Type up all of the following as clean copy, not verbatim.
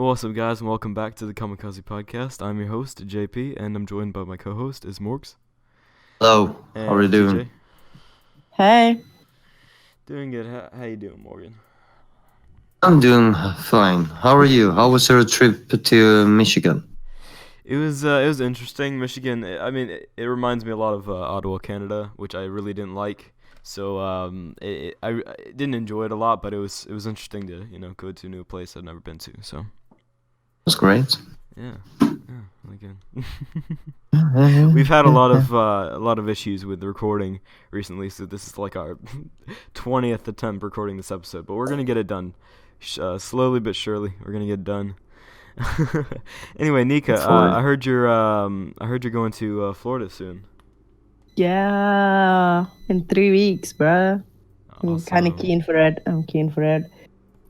What's up, guys, and welcome back to the Kamikaze Podcast. I'm your host, JP, and I'm joined by my co-host, is Morgs. Hello, how are you doing? TJ. Hey. Doing good. How you doing, Morgan? I'm doing fine. How are you? How was your trip to Michigan? It was interesting. Michigan. It reminds me a lot of Ottawa, Canada, which I really didn't like. So I didn't enjoy it a lot, but it was interesting to go to a new place I've never been to. So That's great. yeah, really good. We've had a lot of issues with the recording recently, so this is like our 20th attempt recording this episode, but we're gonna get it done, slowly but surely. We're gonna get it done. Anyway, Nika, I heard you're going to Florida soon. Yeah, in 3 weeks, bruh. I'm kind of keen for it.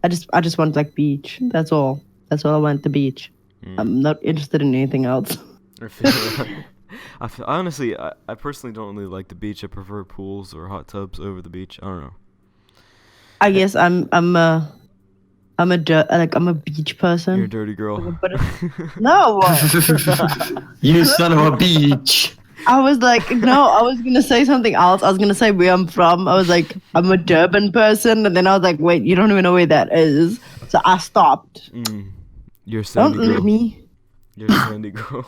I just want like beach. That's all. I want, the beach. I'm not interested in anything else. Honestly, I personally don't really like the beach. I prefer pools or hot tubs over the beach. I don't know. I guess I'm a beach person. You're a dirty girl. No. You son of a bitch. I was like, no, I was gonna say something else. I was gonna say where I'm from. I was like, I'm a Durban person, and then I was like, wait, you don't even know where that is. So I stopped. You're a sandy Don't girl. leave me. You're a sandy girl.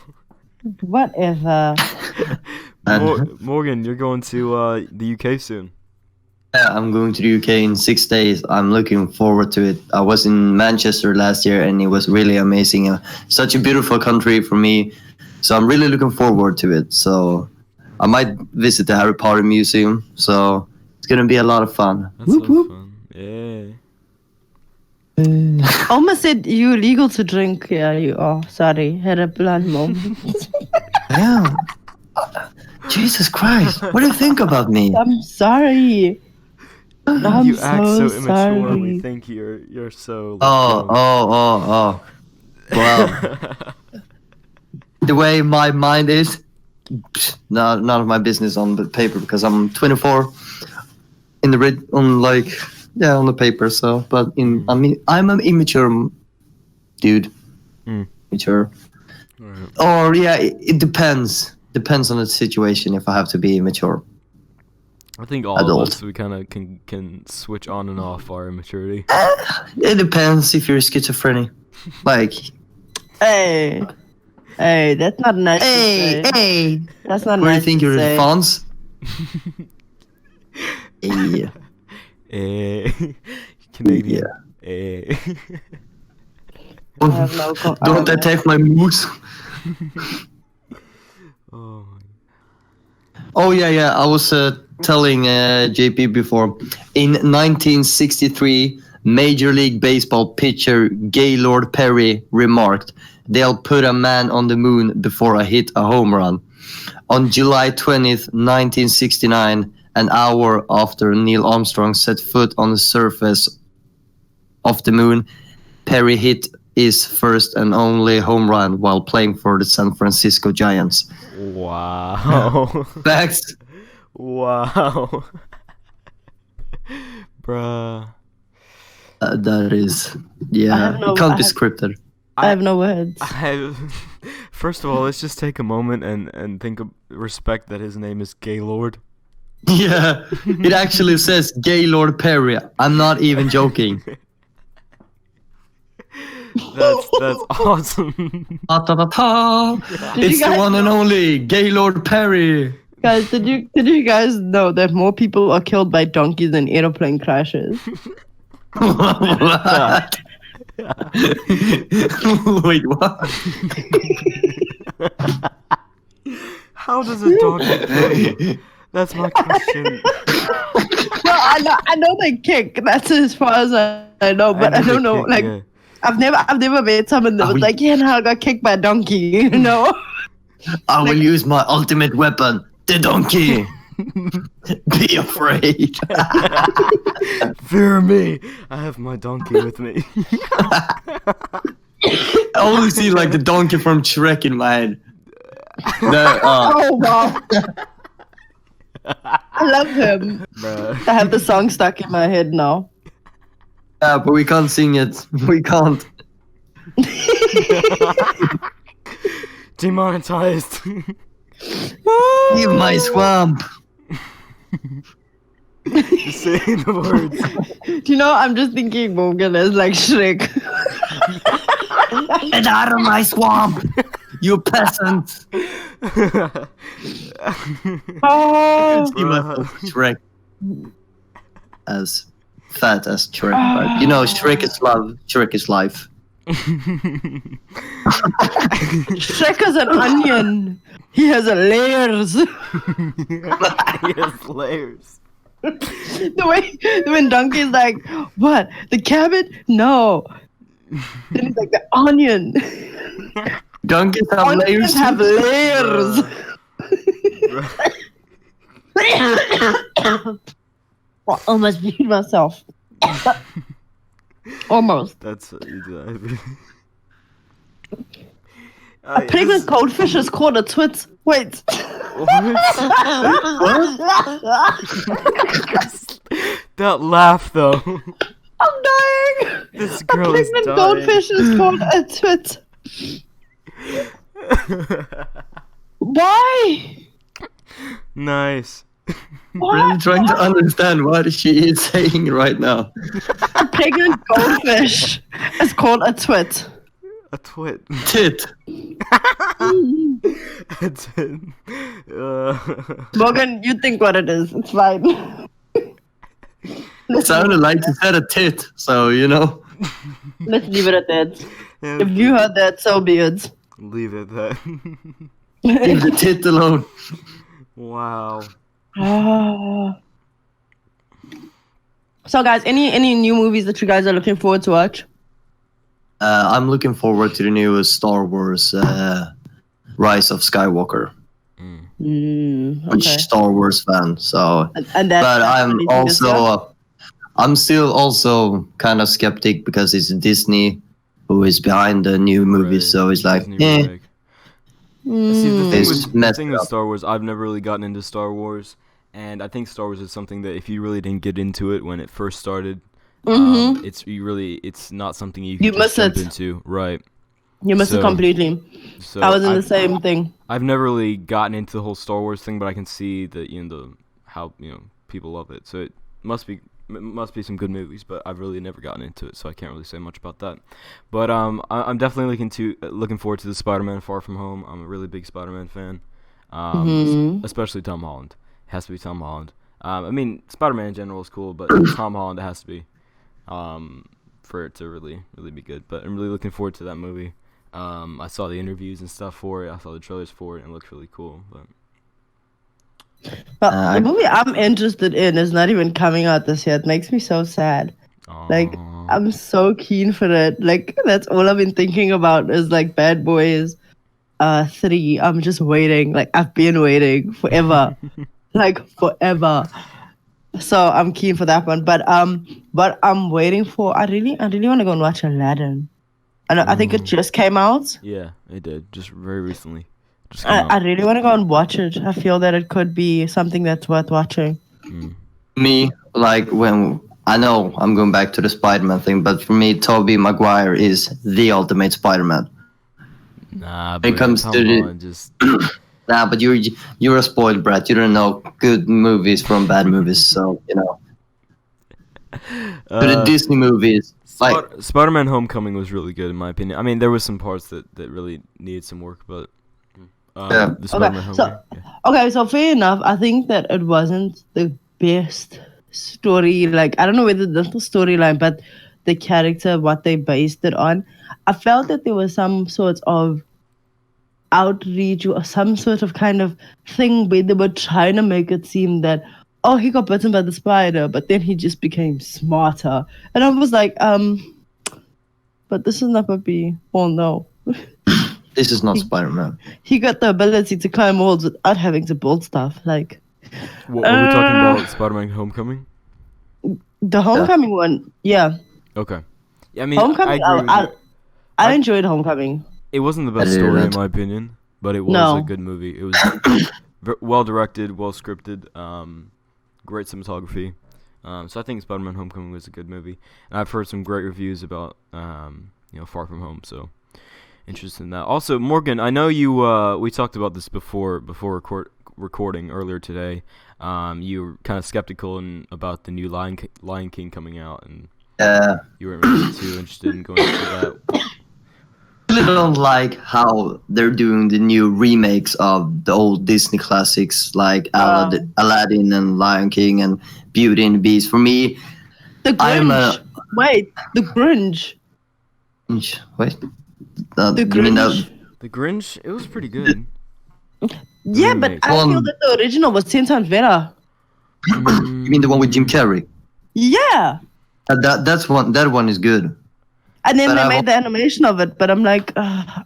Whatever. Morgan, you're going to the UK soon. Yeah, I'm going to the UK in 6 days. I'm looking forward to it. I was in Manchester last year, and it was really amazing. Such a beautiful country for me. So I'm really looking forward to it. So I might visit the Harry Potter Museum. So it's going to be a lot of fun. That's so fun. Yeah. Almost said you're legal to drink. Yeah, you are. Sorry. Had a blunt moment. Yeah. Jesus Christ. What do you think about me? I'm sorry. I'm You act so immature. sorry. We think you're so. Oh. Well, the way my mind is, none of my business on the paper because I'm 24 in the on the paper. So, but I'm an immature dude. Mature. Right. Or it depends. Depends on the situation. If I have to be mature. I think all Adult. of us, we kind of can switch on and off our immaturity. It depends if you're schizophrenic. Like, Hey, that's not nice to say. hey. That's not Where do you nice think to you're say. Fonz? Canadian. I have no Don't attack my moose. Oh. Oh yeah. I was telling JP before. In 1963, Major League Baseball pitcher Gaylord Perry remarked, "They'll put a man on the moon before I hit a home run." On July 20th, 1969, an hour after Neil Armstrong set foot on the surface of the moon, Perry hit his first and only home run while playing for the San Francisco Giants. Wow. Facts. Wow. Bruh. That is, it can't be scripted. I have no words. First of all, let's just take a moment and respect that his name is Gaylord. Yeah, it actually says Gaylord Perry. I'm not even joking. That's awesome. It's the one and only Gaylord Perry. Guys, did you guys know that more people are killed by donkeys than airplane crashes? What? Wait, what? How does a donkey kill? That's my question. No, I know they kick. That's as far as I know, but I don't know. Like, yeah. I've never met someone that was like, yeah, no, I got kicked by a donkey. You know? I will use my ultimate weapon, the donkey. Be afraid. Fear me. I have my donkey with me. I only see like the donkey from Shrek in my head. Oh wow! I love him. Bruh. I have the song stuck in my head now. Yeah, but we can't sing it. We can't. Demonetized. Leave my swamp. Just saying the words. Do you know, I'm just thinking Morgan is like Shrek. Get out of my swamp, you peasant. Oh, See myself Shrek as fat as Shrek, but you know, Shrek is love, Shrek is life. Shrek is an onion. He has layers. He has layers. The way when Donkey's like, what? The cabbage? No. Then he's like the onion. Donkeys have Onions layers. have layers. I almost beat myself. Almost. That's A pregnant goldfish is called a twit. Wait. That laugh though. I'm dying. This A girl is pregnant dying. goldfish is called a twit. Why? Nice. I'm trying to understand what she is saying right now. A pregnant goldfish is called a twit. A twit. Tit. That's it. Morgan, you think what it is. It's fine. It sounded like you said a tit, so you know. Let's leave it at that. Yeah, If you heard that, so be it. leave it that. Leave the tit alone. Wow. So, guys, any new movies that you guys are looking forward to watch? I'm looking forward to the newest Star Wars Rise of Skywalker. Which Okay. Star Wars fan, so. And that, But that's I'm releasing this year? also, I'm still also kind of skeptic because it's Disney who is behind the new movies. Right. So it's like, Disney remake. See, the thing, It's with, messed thing with up. Star Wars, I've never really gotten into Star Wars, and I think Star Wars is something that if you really didn't get into it when it first started, it's not something you can You just miss jump it. into, right? You missed it So- completely. So I was in the I've- same thing. I've never really gotten into the whole Star Wars thing, but I can see that how people love it. So it must be some good movies, but I've really never gotten into it, so I can't really say much about that. But I'm definitely looking forward to the Spider-Man Far From Home. I'm a really big Spider-Man fan, especially Tom Holland. It has to be Tom Holland. I mean, Spider-Man in general is cool, but Tom Holland it has to be for it to really be good. But I'm really looking forward to that movie. I saw the interviews and stuff for it. I saw the trailers for it, and it looks really cool. But the movie I'm interested in is not even coming out this year. It makes me so sad. Like, I'm so keen for it. Like, that's all I've been thinking about is like Bad Boys 3. I'm just waiting. Like, I've been waiting forever. Like, forever. So I'm keen for that one. But what I'm waiting for, I really want to go and watch Aladdin. I think it just came out. Yeah, it did just very recently. Just came I out. really want to go and watch it. I feel that it could be something that's worth watching. Me, like when I know I'm going back to the Spider-Man thing, but for me, Tobey Maguire is the ultimate Spider-Man. Nah, It comes Tom to the- Holland just Nah, but you're a spoiled brat. You don't know good movies from bad movies, so you know. But the Disney movies, like Spider-Man: Homecoming was really good in my opinion. I mean, there was some parts that really needed some work, but Yeah. the Spider-Man so- Homecoming. Yeah. Okay, so fair enough. I think that it wasn't the best story. Like, I don't know whether that's the storyline, but the character, what they based it on. I felt that there was some sort of outreach or some sort of kind of thing where they were trying to make it seem that, oh, he got bitten by the spider, but then he just became smarter. And I was like, but this is not what we all know. this is not Spider-Man. He got the ability to climb walls without having to build stuff. Like, What are we talking about? Spider-Man: Homecoming? the Homecoming one, yeah. Okay. Yeah, I mean, Homecoming, I agree with you. I enjoyed Homecoming. It wasn't the I best did story in not. my opinion, but it was No. a good movie. It was well directed, well scripted, great cinematography. So I think Spider-Man: Homecoming was a good movie, and I've heard some great reviews about Far From Home. So interested in that. Also, Morgan, I know you. We talked about this before recording earlier today. You were kind of skeptical about the new Lion King coming out, and you weren't really too interested in going through that. I really don't like how they're doing the new remakes of the old Disney classics like Aladdin and Lion King and Beauty and the Beast. For me, The Grinch. Wait, The Grinch. Wait. The You mean Grinch. The Grinch, it was pretty good. Yeah, but remake. I feel that the original was 10 times better. You mean the one with Jim Carrey? Yeah. That one is good. And then But they made the animation of it, but I'm like, I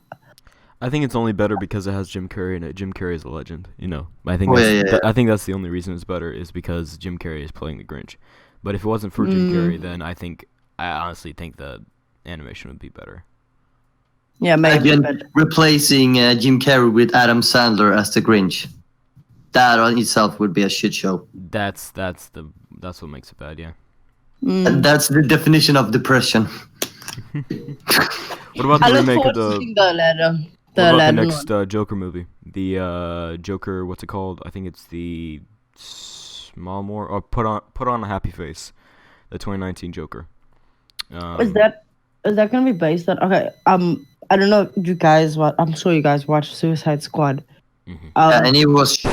think it's only better because it has Jim Carrey in it. Jim Carrey is a legend, I think I think that's the only reason it's better is because Jim Carrey is playing the Grinch. But if it wasn't for Jim Carrey, then I honestly think the animation would be better. yeah, maybe. Again, replacing Jim Carrey with Adam Sandler as the Grinch. That on itself would be a shit show. That's what makes it bad, yeah. That's the definition of depression. What about the remake of the next Joker movie? The Joker, what's it called? I think it's the Put on a Happy Face, the 2019 Joker. Is that gonna be based on? Okay, I don't know if you guys. I'm sure you guys watched Suicide Squad. Mm-hmm. And it was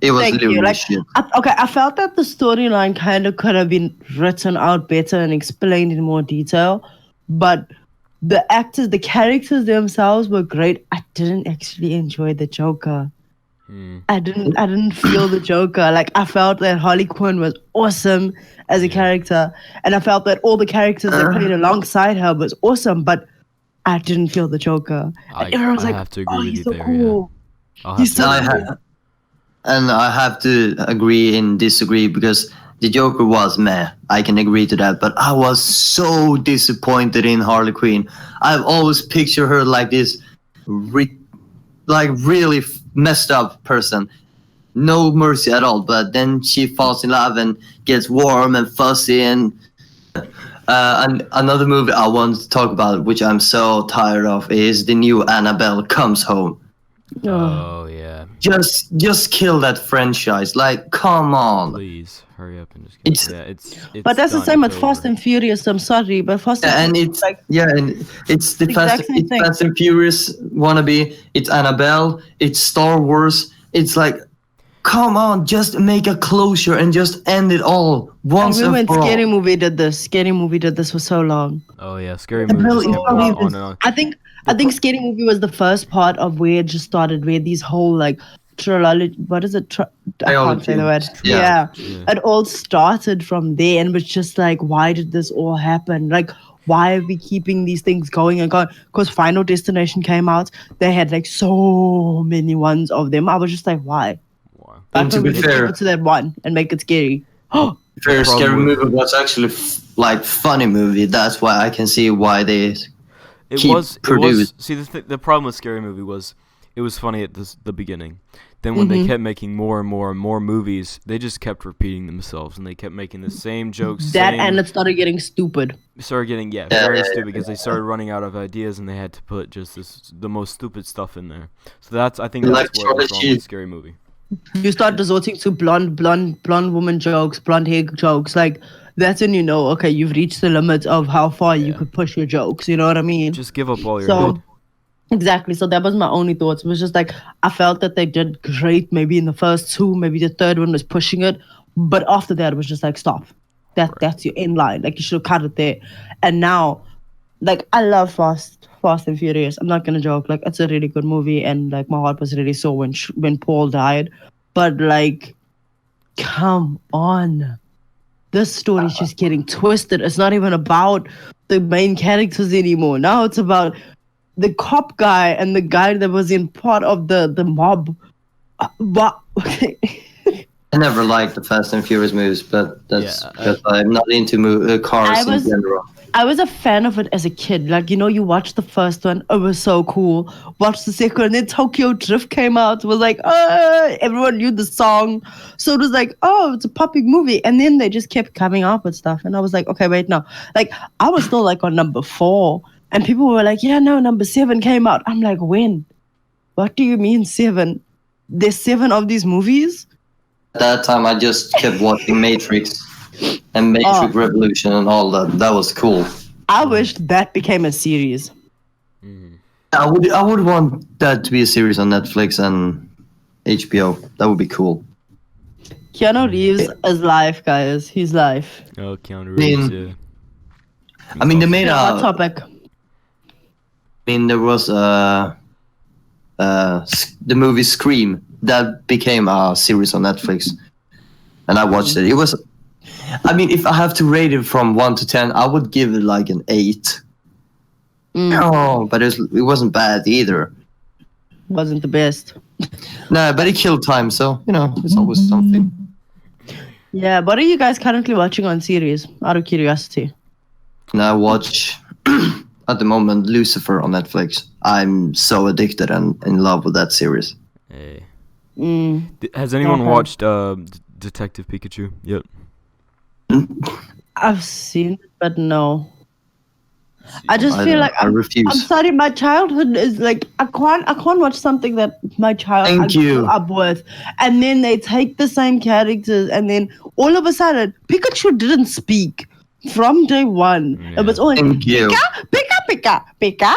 literally shit. I felt that the storyline kind of could have been written out better and explained in more detail, but the characters themselves were great. I didn't actually enjoy the Joker. I didn't feel the Joker. Like, I felt that Harley Quinn was awesome as a character, and I felt that all the characters that played alongside her was awesome, but I didn't feel the Joker. And everyone was like, have to agree with he's you so there. cool. Yeah. He's so cool. And I have to agree and disagree because the Joker was meh. I can agree to that, but I was so disappointed in Harley Quinn. I've always pictured her like this, really messed up person, no mercy at all. But then she falls in love and gets warm and fuzzy. And another movie I want to talk about, which I'm so tired of, is the new Annabelle Comes Home. Oh yeah. Just kill that franchise. Like, come on. Please hurry up and just. It's But that's the done, same it's with Fast over. and Furious. I'm sorry, but Fast and Furious, it's the exact same thing. Fast and Furious wannabe. It's Annabelle. It's Star Wars. It's like, come on, just make a closure and just end it all once and for all. Scary Movie did this. Scary Movie did this for so long. Oh yeah, Scary Movie just kept going on and on. I think Scary Movie was the first part of where it just started, where these whole like trilogy. What is it? I can't say the word. Yeah. It all started from there, and was just like, why did this all happen? Like, why are we keeping these things going and going? Because Final Destination came out, they had like so many ones of them. I was just like, why? And to be fair, to that one and make it scary. Scary Movie was actually funny movie. That's why I can see why they. It was. See, the problem with Scary Movie was, it was funny at the beginning. Then when they kept making more and more and more movies, they just kept repeating themselves, and they kept making the same jokes. And it started getting stupid. Very stupid because they started running out of ideas, and they had to put just the most stupid stuff in there. So I think that's what was wrong with Scary Movie. You start resorting to blonde woman jokes, blonde hair jokes, like. That's when you know, okay, you've reached the limit of how far you could push your jokes. You know what I mean? Just give up all your head. Exactly. So that was my only thoughts. It was just like, I felt that they did great. Maybe in the first two, maybe the third one was pushing it. But after that, it was just like, stop. That's your end line. Like, you should have cut it there. And now, like, I love Fast and Furious. I'm not going to joke. Like, it's a really good movie. And, like, my heart was really sore when Paul died. But, like, come on. This story's just getting twisted. It's not even about the main characters anymore. Now it's about the cop guy and the guy that was in part of the mob. I never liked the Fast and Furious movies, but that's because I'm not into cars in general. I was a fan of it as a kid. Like, you watched the first one, it was so cool. Watched the second, and then Tokyo Drift came out. It was like, everyone knew the song. So it was like, oh, it's a popping movie. And then they just kept coming up with stuff. And I was like, okay, wait, no. Like, I was still like on number 4 And people were like, yeah, no, number 7 came out. I'm like, when? What do you mean 7? There's 7 of these movies? At that time, I just kept watching Matrix and Matrix Revolution and all that. That was cool. I wish that became a series. I would want that to be a series on Netflix and HBO. That would be cool. Keanu Reeves is life, guys. He's life. Oh, Keanu Reeves, yeah. I mean, they made Hot topic. I mean, there was the movie Scream that became a series on Netflix, and I watched it. It was, I mean, if I have to rate it from 1 to 10, I would give it like an 8. No, but it wasn't bad either. Wasn't the best. No, but it killed time, so it's always something. Yeah, what are you guys currently watching on series? Out of curiosity. And I watch at the moment Lucifer on Netflix. I'm so addicted and in love with that series. Hey. Has anyone watched Detective Pikachu? Yep. I've seen it, but no. I just feel like I refuse. I'm sorry, my childhood is like I can't watch something that my child grew up with, and then they take the same characters, and then all of a sudden Pikachu didn't speak from day one. Yeah. It was only Thank you. Pika, Pikachu,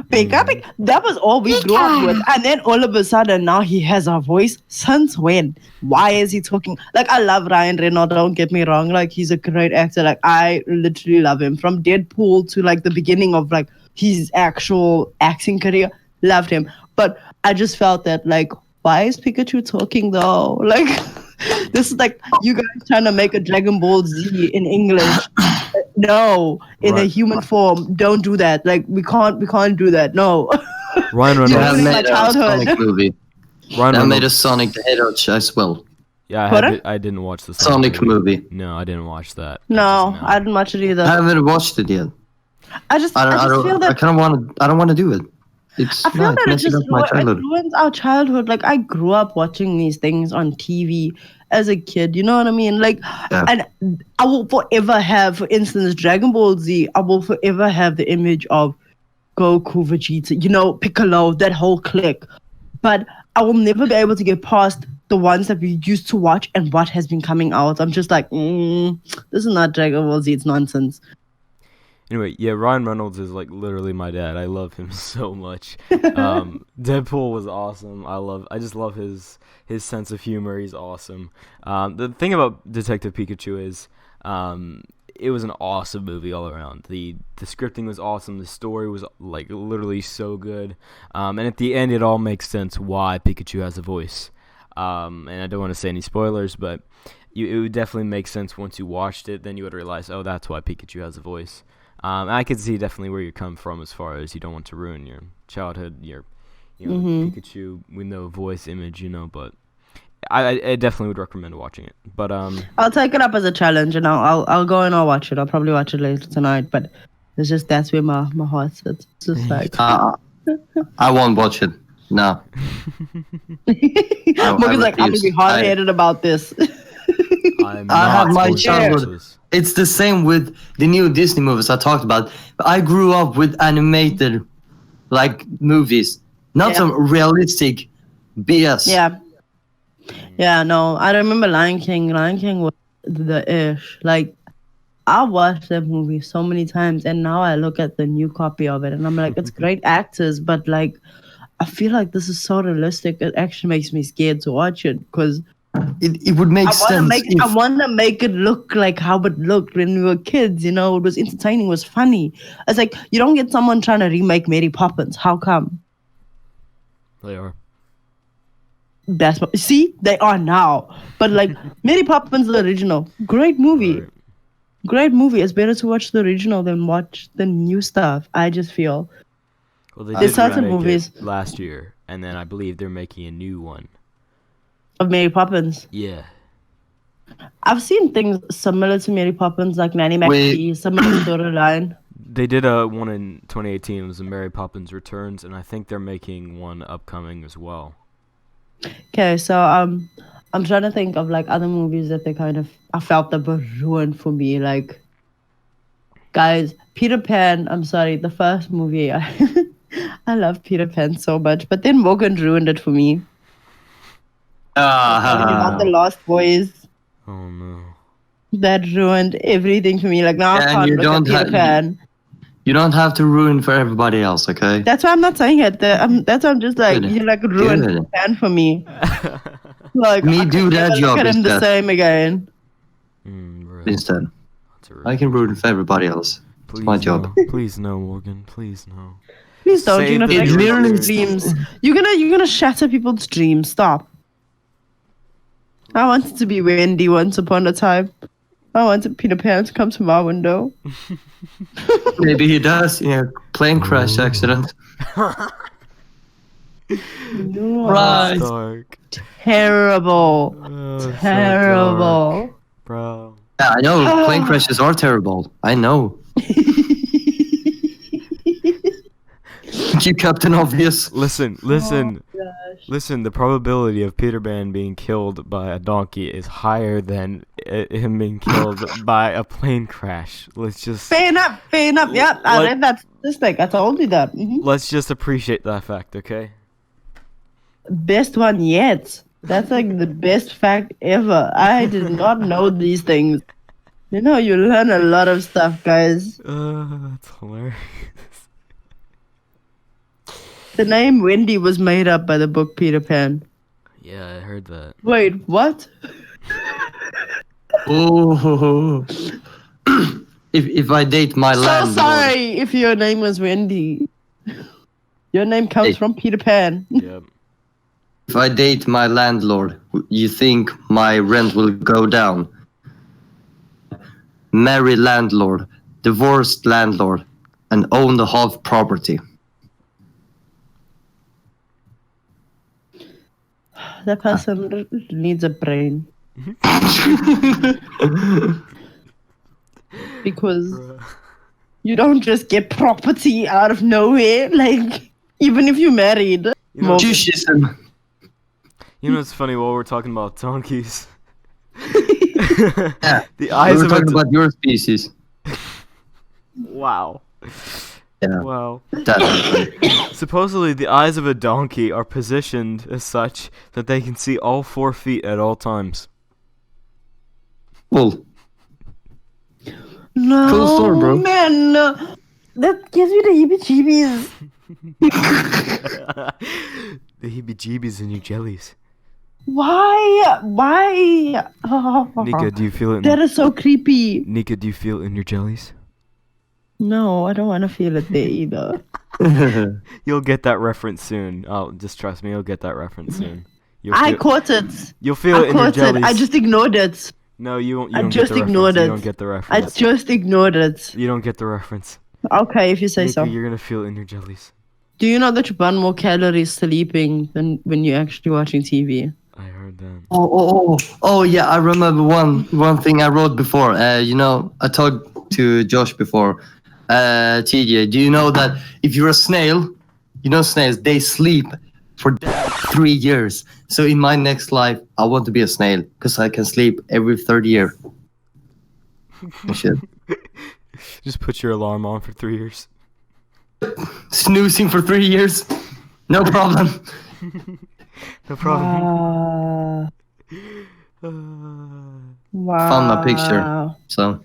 Pika. That was all we grew up with, and then all of a sudden now he has a voice. Since when? Why is he talking? Like, I love Ryan Reynolds. Don't get me wrong. Like, he's a great actor. Like, I literally love him from Deadpool to like the beginning of like his actual acting career. Loved him, but I just felt that like, why is Pikachu talking though? Like, this is like you guys trying to make a Dragon Ball Z in English. No, in a human form. Don't do that. Like, we can't do that. No. Ryan Reynolds. They made a Sonic movie. They made a Sonic the Hedgehog as well. Yeah, I didn't watch the Sonic movie. No, I didn't watch that. No, I didn't watch it either. I haven't watched it yet. I just feel that I don't want to do it. I feel that it just ruins our childhood. Like, I grew up watching these things on TV as a kid. You know what I mean? Like, and I will forever have, for instance, Dragon Ball Z. I will forever have the image of Goku, Vegeta, Piccolo, that whole clique. But I will never be able to get past the ones that we used to watch and what has been coming out. I'm just like, this is not Dragon Ball Z. It's nonsense. Anyway, yeah, Ryan Reynolds is like literally my dad. I love him so much. Deadpool was awesome. I just love his sense of humor. He's awesome. The thing about Detective Pikachu is it was an awesome movie all around. The scripting was awesome. The story was like literally so good. And at the end, it all makes sense why Pikachu has a voice. And I don't want to say any spoilers, but it would definitely make sense once you watched it. Then you would realize, oh, that's why Pikachu has a voice. I could see definitely where you come from as far as you don't want to ruin your childhood, Pikachu with no voice image, but I definitely would recommend watching it. But I'll take it up as a challenge, and I'll go and I'll watch it. I'll probably watch it later tonight, but it's just that's where my heart sits. It's just like I won't watch it. No. Morgan's like, I'm gonna be hard-headed about this. I have my childhood. It's the same with the new Disney movies I talked about. I grew up with animated, like, movies, not some realistic BS. Yeah, no, I remember Lion King. Lion King was the ish. Like, I watched that movie so many times, and now I look at the new copy of it, and I'm like, it's great actors, but like, I feel like this is so realistic. It actually makes me scared to watch it because it would make sense. I want to make it look like how it looked when we were kids. It was entertaining, it was funny. It's like you don't get someone trying to remake Mary Poppins. How come? They are. See, they are now. But like Mary Poppins, the original, great movie. Right. Great movie. It's better to watch the original than watch the new stuff. I just feel. Well, they did certain movies last year, and then I believe they're making a new one of Mary Poppins. Yeah. I've seen things similar to Mary Poppins, like Nanny McPhee, similar storyline. They did one in 2018. It was Mary Poppins Returns, and I think they're making one upcoming as well. Okay, so I'm trying to think of like other movies that I felt that were ruined for me. Like, Guys, Peter Pan, I'm sorry, the first movie, I love Peter Pan so much, but then Morgan ruined it for me. Not the Lost Boys. Oh no. That ruined everything for me. Like, now I And can't you look at don't Peter Pan. You don't have to ruin for everybody else, okay? That's why I'm not saying it. That's why I'm just like, Good. you like ruined Good. Peter Pan for me. Like, Me I do can that never job look at him the instead. same again. Right. Instead, That's a I can ruin for everybody else. Please my job. No. Please no, Morgan. Please no. Please don't. Save You're gonna the break viewers. people's dreams. You're gonna shatter people's dreams. Stop. I wanted to be Wendy once upon a time. I wanted Peter Pan to come to my window. Maybe he does. Plane crash accident. You Right. are Dark. terrible. Oh, so Terrible. dark, bro. Yeah, I know. Plane crashes are terrible. I know. You Captain Obvious. Listen. Listen, the probability of Peter Pan being killed by a donkey is higher than him being killed by a plane crash. Let's just Fair enough. Yep, I read that statistic. I told you that. let's just appreciate that fact, okay? Best one yet. That's like the best fact ever. I did not know these things. You know, you learn a lot of stuff, guys. That's hilarious. The name Wendy was made up by the book Peter Pan. Yeah, I heard that. Wait, what? Oh. If I date my So landlord. sorry if your name was Wendy. Your name comes from Peter Pan. Yep. If I date my landlord, you think my rent will go down? Marry landlord, divorced landlord, and own the half property. That person needs a brain. Because you don't just get property out of nowhere. Like, even if you're married. You know, Jushism. you know what's funny while we're talking about donkeys? Yeah. The eyes We were of talking about your species. Wow. Yeah. Wow. That. Supposedly, the eyes of a donkey are positioned as such that they can see all 4 feet at all times. Cool. No, Cool story, bro. man. That gives me the heebie-jeebies. The heebie-jeebies in your jellies. Why? Nika, do you feel it? That is so creepy. Nika, do you feel it in your jellies? No, I don't want to feel it there either. You'll get that reference soon. Oh, just trust me, you'll get that reference soon. I caught it. You'll feel it I in your caught jellies. it. I just ignored it. No, you won't. You I don't just get the ignored reference. it. You don't get the I reference. just ignored it. You don't get the reference. Okay, if you say Nika, so. you're gonna feel it in your jellies. Do you know that you burn more calories sleeping than when you're actually watching TV? I heard that. Oh, yeah, I remember one thing I wrote before. I talked to Josh before. TJ, do you know that if you're a snail, snails, they sleep for 3 years. So in my next life, I want to be a snail because I can sleep every third year. Shit. Just put your alarm on for 3 years. Snoozing for 3 years. No problem. No problem. Wow. Found my picture. So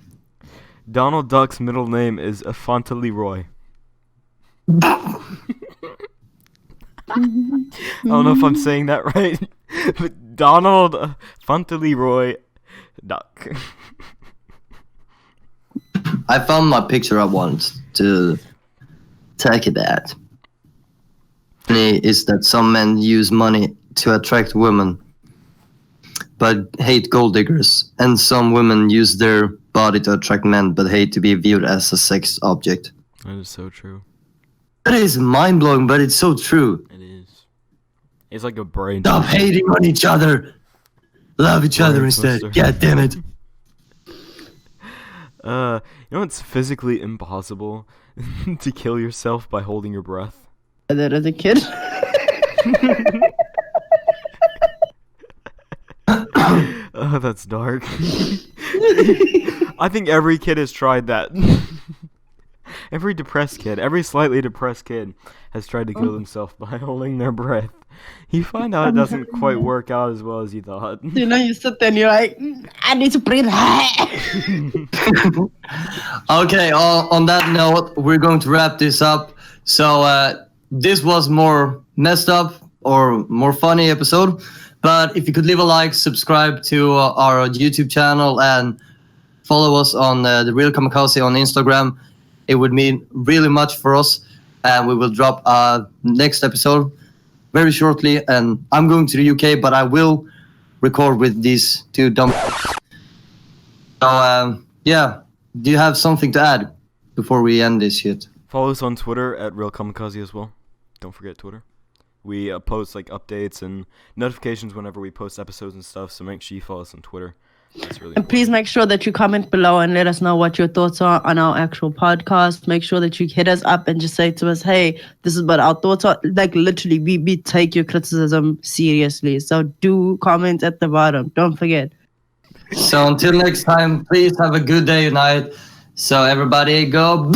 Donald Duck's middle name is Fauntleroy. I don't know if I'm saying that right, but Donald Fauntleroy Duck. I found my picture I want to talk about. Is that some men use money to attract women, but hate gold diggers, and some women use their body to attract men, but hate to be viewed as a sex object. That is so true. That is mind blowing, but it's so true. It is. It's like a brain. Stop hating on each other. Love each other instead. twister. God damn it. You know it's physically impossible to kill yourself by holding your breath. That as a kid. Oh, that's dark. I think every kid has tried that. Every depressed kid, every slightly depressed kid has tried to kill themselves by holding their breath. You find out it doesn't quite work out as well as you thought. You know, you sit there and you're like, I need to breathe. Okay, on that note, we're going to wrap this up. So this was more messed up or more funny episode. But if you could leave a like, subscribe to our YouTube channel, and follow us on The Real Kamikaze on Instagram, it would mean really much for us. And we will drop next episode very shortly. And I'm going to the UK, but I will record with these two dumb. So, yeah. Do you have something to add before we end this shit? Follow us on Twitter at Real Kamikaze as well. Don't forget Twitter. We post like updates and notifications whenever we post episodes and stuff, so make sure you follow us on Twitter. That's really And please make sure that you comment below and let us know what your thoughts are on our actual podcast. Make sure that you hit us up and just say to us, hey, this is what our thoughts are. Like, literally, we take your criticism seriously. So do comment at the bottom. Don't forget. So until next time, please have a good day tonight. So everybody go...